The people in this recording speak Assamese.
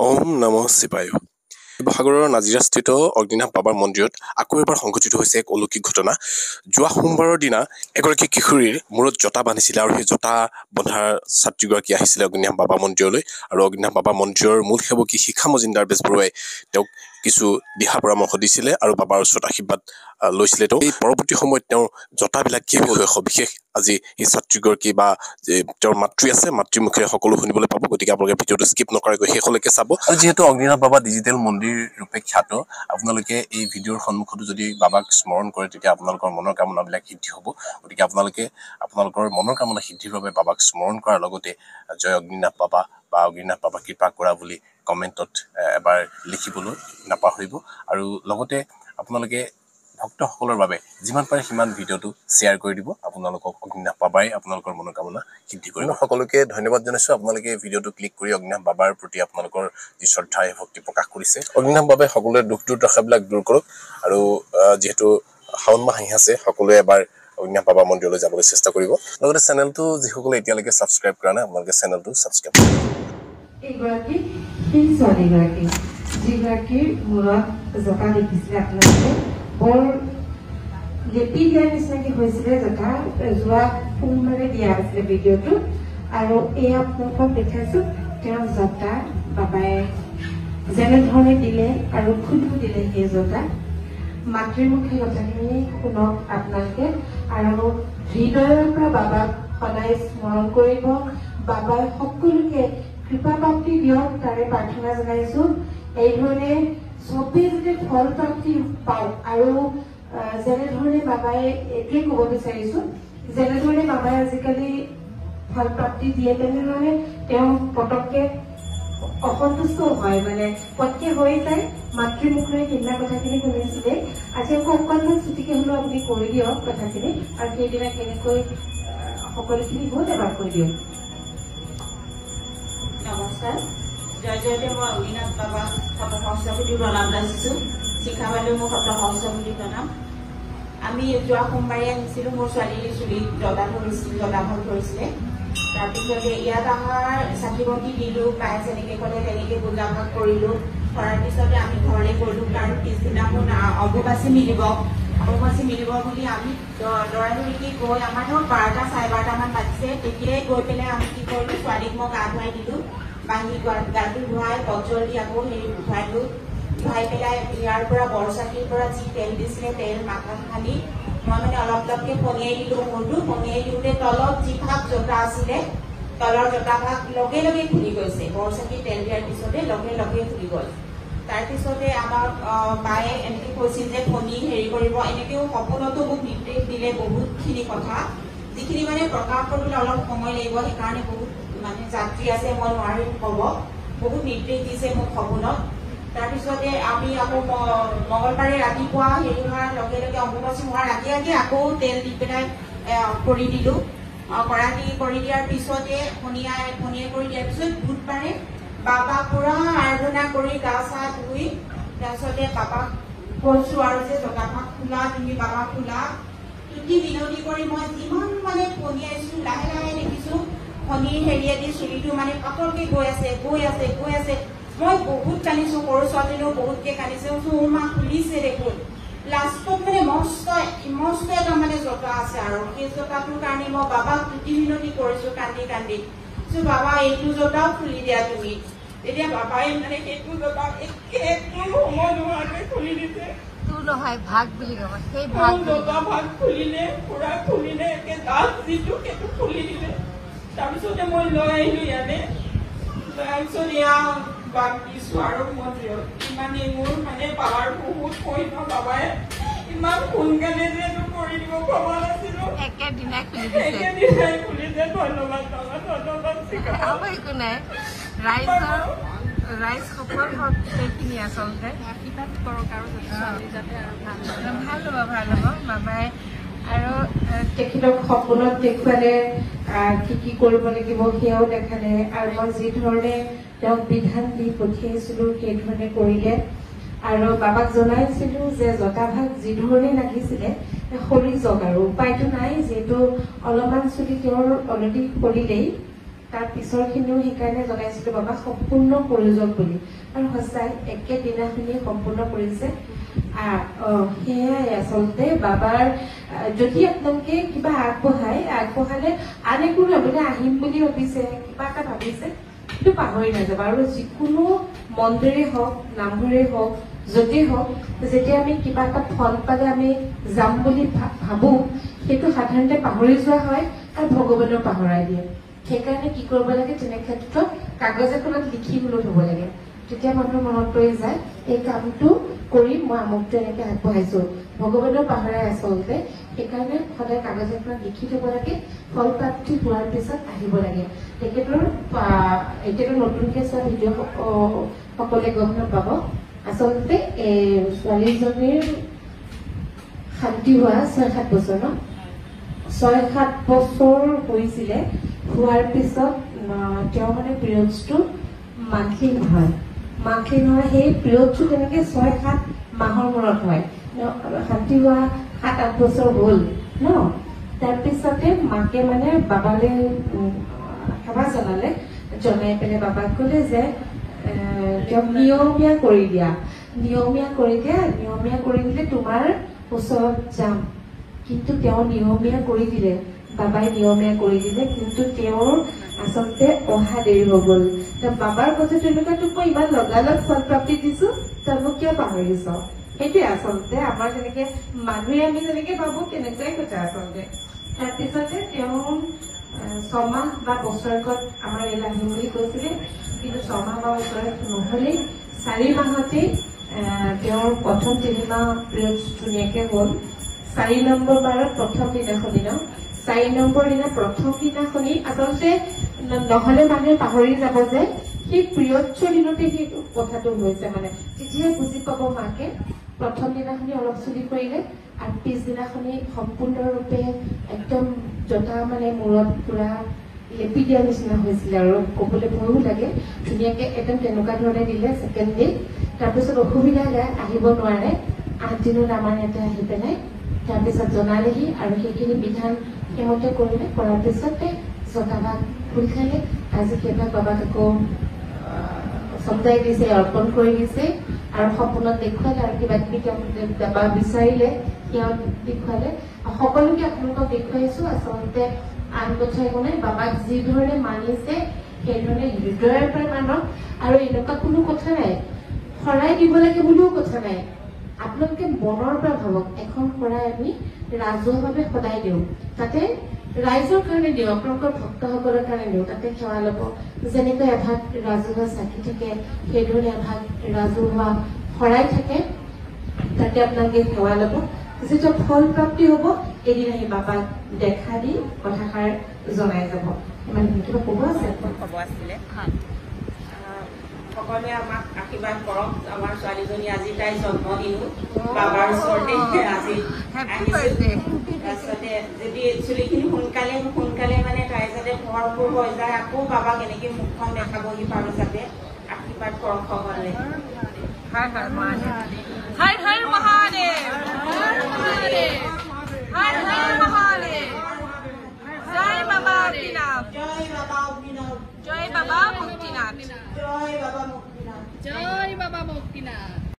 ওম নমঃ শিৱায়। শিৱসাগৰৰ নাজিৰাস্থিত অগ্নিনাভ বাবাৰ মন্দিৰত আকৌ এবাৰ সংঘটিত হৈছে এক অলৌকিক ঘটনা। যোৱা সোমবাৰৰ দিনা এগৰাকী কিশোৰীৰ মূৰত জটা বান্ধিছিলে আৰু সেই জটা বন্ধাৰ ছাত্ৰীগৰাকী আহিছিলে অগ্নিনাভ বাবা মন্দিৰলৈ। আৰু অগ্নিনাভ বাবা মন্দিৰৰ মূল সেৱকী শিখা মজিন্দৰ বেজবৰুৱাই তেওঁক কিছু দিহা পৰামৰ্শ দিছিলে আৰু বাবাৰ ওচৰত আশীৰ্বাদ লৈছিলে। তেওঁ এই পৰৱৰ্তী সময়ত তেওঁৰ জটাবিলাক কি হ'ল সবিশেষ আজি এই ছাত্ৰীগৰাকী বা তেওঁৰ মাতৃ আছে, মাতৃৰ মুখেৰে সকলো শুনিবলৈ পাব। গতিকে আপোনালোকে ভিডিঅ'টো স্কিপ নকৰাকৈ শেষলৈকে চাব। আৰু যিহেতু অগ্নিনাভ বাবা ডিজিটেল মন্দিৰ ৰূপে খ্যাত, আপোনালোকে এই ভিডিঅ'ৰ সন্মুখতো যদি বাবাক স্মৰণ কৰে তেতিয়া আপোনালোকৰ মনৰ কামনাবিলাক সিদ্ধি হ'ব। গতিকে আপোনালোকে আপোনালোকৰ মনৰ কামনা সিদ্ধিৰ বাবে বাবাক স্মৰণ কৰাৰ লগতে জয় অগ্নিনাভ বাবা বা অগ্নিনাভ বাবা কৃপা কৰা বুলি কমেণ্টত এবাৰ লিখিবলৈ নাপাহৰিব। আৰু লগতে আপোনালোকে ভক্তসকলৰ বাবে যিমান পাৰে সিমান ভিডিঅ'টো শ্বেয়াৰ কৰি দিব। আপোনালোকক অগ্নিনাভ বাবাই আপোনালোকৰ মনোকামনা সিদ্ধি কৰিব। সকলোকে ধন্যবাদ জনাইছোঁ। আপোনালোকে ভিডিঅ'টো ক্লিক কৰি অগ্নিনাভ বাবাৰ প্ৰতি আপোনালোকৰ যি শ্ৰদ্ধা ভক্তি প্ৰকাশ কৰিছে। অগ্নিনাভ বাবাই সকলোৰে দুখ দুৰ্দশাবিলাক দূৰ কৰক। আৰু যিহেতু শাওণ মাহ আহি আছে, সকলোৱে এবাৰ অগ্নিনাভ বাবা মন্দিৰলৈ যাবলৈ চেষ্টা কৰিব। লগতে চেনেলটো যিসকলে এতিয়ালৈকে ছাবস্ক্ৰাইব কৰা নাই, আপোনালোকে চেনেলটো ছাবস্ক্ৰাইব কৰিব। এইগৰাকী সেই ছোৱালীগৰাকী যিগৰাকীৰ মূৰত জটা দেখিছিলে আপোনালোকে, বৰ লেপি দিয়াৰ নিচিনাকে হৈছিলে জটা। যোৱা সোমবাৰে দিয়া আছিলে ভিডিঅ'টো। আৰু এই আপোনালোকক দেখাইছো তেওঁৰ জটা বাবাই যেনেধৰণে দিলে আৰু খুদো দিলে সেই জটা। মাতৃৰ মুখে কথাখিনি শুনক আপোনালোকে আৰু হৃদয়ৰ পৰা বাবাক সদায় স্মৰণ কৰিব। বাবাই সকলোকে কৃপা প্ৰাপ্তি দিয়ক তাৰে প্ৰাৰ্থনা জনাইছো। এইধৰণে চবেই যাতে ফল প্ৰাপ্তি পাওক। আৰু যেনেধৰণে বাবাই এইটোৱে ক'ব বিচাৰিছো, যেনেধৰণে বাবাই আজিকালি ফল প্ৰাপ্তি দিয়ে তেনেধৰণে তেওঁ পটককে অসন্তুষ্ট হয়, মানে পটকে হৈ যায়। মাতৃৰ মুখেৰে সেইদিনা কথাখিনি শুনিছিলে। আজি আকৌ অকণমান ছুটিকে হলেও আপুনি কৰি দিয়ক কথাখিনি, আৰু সেইদিনা কেনেকৈ সকলোখিনি বহুত এবাৰ কৰি দিয়ক। নমস্কাৰ, জয় জয়তে মই অগ্নিনাভ বাবাক শত সহস্ৰকোটি প্ৰণাম জনাইছো। শিখা বাইদেউ মোক শত সহস্ৰকোটি প্ৰণাম। আমি যোৱা সোমবাৰে আহিছিলো, মোৰ ছোৱালীৰ চুলিত জদাভাগ ধৰিছিলে। তাৰপিছতে ইয়াত আমাৰ চাকি বন্তি দিলো, প্ৰায় যেনেকে ক'লে তেনেকে পূজা ভাগ কৰিলো। কৰাৰ পিছতে আমি ঘৰলৈ গলো, কাৰণ পিছদিনাখন অম্বুবাচী মিলিব বুলি আমি দৌৰাদৌৰিকে গৈ আমাৰ ধৰক 12টা 12:30মান বাজিছে। তেতিয়াই গৈ পেলাই আমি কি কৰিলো, ছোৱালীক মই গা ধুৱাই দিলো। বাঁহী গাটো ধুৱাই পজল দি আকৌ ধুৱাইলো। ধুৱাই পেলাই ইয়াৰ পৰা বৰচাকিৰ পৰা যি তেল দিছিলে তেল মাথাত সানি মই মানে অলপ অলপকে পনিয়াই দিলো মূৰটো। পনিয়াই দিওঁতে তলত যি ভাগ জটা আছিলে, তলৰ জটা ভাগ লগে লগে খুলি গৈছে। বৰচাকি তেল দিয়াৰ পিছতে লগে লগে খুলি গ'ল। তাৰপিছতে আমাক বায়ে এনেকে কৈছিল যে ফণী হেৰি কৰিব, এনেকেও সপোনতো মোক নিৰ্দেশ দিলে বহুতখিনি কথা, যিখিনি মানে প্ৰকাশ কৰিবলৈ অলপ সময় লাগিব। সেইকাৰণে বহুত মানে যাত্ৰী আছে, মই নোৱাৰিম ক'ব। বহুত নিৰ্দেশ দিছে মোক সপোনত। তাৰপিছতে আমি আকৌ মঙলবাৰে ৰাতিপুৱা হেৰি হোৱাৰ লগে লগে অম্বুবাচী হোৱাৰ আগে আগে আকৌ তেল দি পেলাই কৰি দিলো। কৰি দিয়াৰ পিছতে ফণিয়াই কৰি দিয়াৰ পিছত বুধবাৰে বাবাক পুৰা আৰাধনা কৰি গা চা ধুই তাৰপিছতে বাবাক কৈছো আৰু যে জটাভাগ খোলা, তুমি বাবা খোলা। তুতি বিনতি কৰি মই যিমান মানে ফণিয়াইছো, লাহে লাহে দেখিছো ফণিৰ হেৰিয়েদি চুলিটো মানে পাতলকে গৈ আছে। মই বহুত কান্দিছো, সৰু ছোৱালীও বহুতকে কান্দিছে। মা খুলিছে দেখোন। লাষ্টত মানে মস্ত এটা মানে জটা আছে, আৰু সেই জটাটোৰ কাৰণে মই বাবাক তুতি বিনতি কৰিছো কান্দি কান্দি। বাবা এইটো জটাও খুলি দিয়া তুমি। তেতিয়া বাবাই মানে সেইটো জটা সময় নোহোৱাকৈ খুলি দিছে। তোৰ নহয় ভাগ বুলি কব, সেই জটা ভাগ খুলিলে, পুৰা খুলিলে, একে দাঁত যিটো সেইটো খুলি দিলে। তাৰপিছতে মই লৈ আহিলো ইয়াতে। তাৰপিছত এয়া বাক দিছো আৰু মন্দিৰত। ইমানেই মোৰ মানে বাবাৰ বহুত কৈছ, বাবাই ইমান সোনকালে যে এইটো কৰি দিব ভবা নাছিলো। একেদিনাই খুলি খুলিছে। ধন্যবাদ বাবা, ধন্যবাদ। একো নাই, ৰাইজ সফল হওক সেইখিনি আচলতে আশীৰ্বাদ কৰক আৰু ভাল হ'ব বাবাই। আৰু তেখেতক সপোনত দেখুৱালে, কি কৰিব লাগিব সেয়াও দেখালে। আৰু মই যি ধৰণে তেওঁক বিধান দি পঠিয়াইছিলো সেই ধৰণে কৰিলে। আৰু বাবাক জনাইছিলো যে জটাভাগ যি ধৰণে লাগিছিলে সৰি যাওক, আৰু উপায়টো নাই, যিহেতু অলপমান চুলি তেওঁৰ অলৰেডি সৰিলেই। তাৰ পিছৰখিনিও সেইকাৰণে জনাইছিলোঁ বাবা সম্পূৰ্ণ কৰি যাওক বুলি আৰু সঁচাই একেদিনাখিনি সম্পূৰ্ণ কৰিছে সেয়াই আচলতে বাবাৰ যদি আপোনালোকে কিবা আগবঢ়ালে আন একো ভাবিলে আহিম বুলি ভাবিছে কিবা এটা ভাবিছে সেইটো পাহৰি নাযাব আৰু যিকোনো মন্দিৰে হওক নামঘৰে হওক য'তেই হওক যেতিয়া আমি কিবা এটা ফল পালে আমি যাম বুলি ভাবো সেইটো সাধাৰণতে পাহৰি যোৱা হয় আৰু ভগৱানেও পাহৰাই দিয়ে সেইকাৰণে কি কৰিব লাগে তেনে ক্ষেত্ৰত কাগজ এখনত লিখি লৈ থব লাগে তেতিয়া মানুহৰ মনত পৰি যায় এই কামটো কৰি মই আমুকটো এনেকে আগবঢ়াইছো ভগৱানেও পাহৰাই আচলতে সেইকাৰণে সদায় কাগজ এখনত লিখি থব লাগে ফল প্ৰাপ্তি হোৱাৰ পিছত আহিব লাগে তেখেতৰ এতিয়াতো নতুনকে চোৱা ভিডিঅ' সকলোৱে গম নাপাব আচলতে ছোৱালীজনীৰ শান্তি হোৱা 6-7 বছৰ 6-7 বছৰ হৈছিলে হোৱাৰ পিছত তেওঁ মানে পিৰিয়ডছটো মান্থলি নহয় সেই পিৰিয়ডটো তেনেকে 6-7 মাহৰ মূৰত হয় শান্তি হোৱা 7-8 বছৰ হ'ল ন তাৰপিছতে মাকে মানে বাবালে সেৱা জনাই পেলাই বাবাক ক'লে যে তেওঁক নিয়মীয়া কৰি দিলে তোমাৰ ওচৰত যাম কিন্তু তেওঁ নিয়মীয়া কৰি দিলে বাবাই নিয়মীয়া কৰি দিলে কিন্তু তেওঁৰ আচলতে অহা দেৰি হৈ গ'ল বাবাৰ কথা তেনেকুৱা তোক মই ইমান লগালগ ফল প্ৰাপ্তি দিছো তই মোক কিয় পাহৰিছ সেইটোৱে আচলতে আমাৰ তেনেকে মানুহে আমি যেনেকে ভাবো তেনেকুৱাই কথা আচলতে তাৰপিছতে তেওঁ 6 মাহ বা বছৰেকত আমাৰ ইয়াত আহিম বুলি কৈছিলে কিন্তু 6 মাহ বা বছৰেক নহ'লেই 4 মাহতেই তেওঁৰ প্ৰথম 3 মাহ পিৰিয়ড ধুনীয়াকে হ'ল 4 নম্বৰ বাৰত প্ৰথম দিনাখনি 4 নম্বৰ দিনা প্ৰথম দিনাখনি আচলতে নহ'লে মানুহে পাহৰি যাব যে সেই পিৰিয়ডছৰ দিনতে সেই কথাটো হৈছে মানে তেতিয়াহে বুজি পাব মাকে প্ৰথম দিনাখনি অলপ চুলি কৰিলে আৰু পিছদিনাখনি সম্পূৰ্ণৰূপে একদম জটা মানে মূৰত পুৰা লেপি দিয়া নিচিনা হৈছিলে আৰু ক'বলৈ ভয়ো লাগে ধুনীয়াকে একদম তেনেকুৱা ধৰণে দিলে ছেকেণ্ড ডে তাৰপিছত অসুবিধা গাই আহিব নোৱাৰে 8 দিনত আমাৰ ইয়াতে আহি পেলাই তাৰপিছত জনালেহি আৰু সেইখিনি বিধান সেইমতে কৰিলে কৰাৰ পিছতে জটাভাগ খোল খালে আজি সেইভাগ বাবাক আকৌ চমজাই দিছে অৰ্পণ কৰি দিছে আৰু সপোনত দেখুৱালে আৰু কিবা কিবি বাবা বিচাৰিলে সেয়া দেখুৱালে সকলোকে আপোনালোকক দেখুৱাইছো আচলতে আন কথা একো নাই বাবাক যি ধৰণে মানিছে সেই ধৰণে হৃদয়ৰ পৰা মানক আৰু এনেকুৱা কোনো কথা নাই শৰাই দিব লাগে বুলিও কথা নাই আপোনালোকে মনৰ পৰা ভাবক এখন শৰাই আমি ৰাজহুৱাভাৱে সদায় দিওঁ তাতে ৰাইজৰ কাৰণে দিওঁ আপোনালোকৰ ভক্তসকলৰ কাৰণে দিওঁ তাতে সেৱা ল'ব যেনেকৈ এভাগ ৰাজহুৱা চাকি থাকে সেইধৰণে এভাগ ৰাজহুৱা শৰাই থাকে তাতে আপোনালোকে সেৱা ল'ব যেতিয়া ফল প্ৰাপ্তি হ'ব এদিন আহি বাবাক দেখা দি কথাষাৰ জনাই যাব ইমান কিবা ক'ব আছিলে সকলোৱে আমাক আশীৰ্বাদ কৰক আমাৰ ছোৱালীজনী আজি তাই জন্মদিনো বাবাৰ ওচৰতে আজি তাৰপিছতে যদি চুলিখিনি সোনকালে মানে তাই যাতে ভৰপূৰ হৈ যায় আকৌ বাবাক এনেকে মুখখন দেখাবহি পাৰো যাতে আশীৰ্বাদ কৰক সকলোৱে জয় বাবা জয় বাবা মুক্তিনাথ জয় বাবা মুক্তিনাথ জয় বাবা মুক্তিনাথ জয়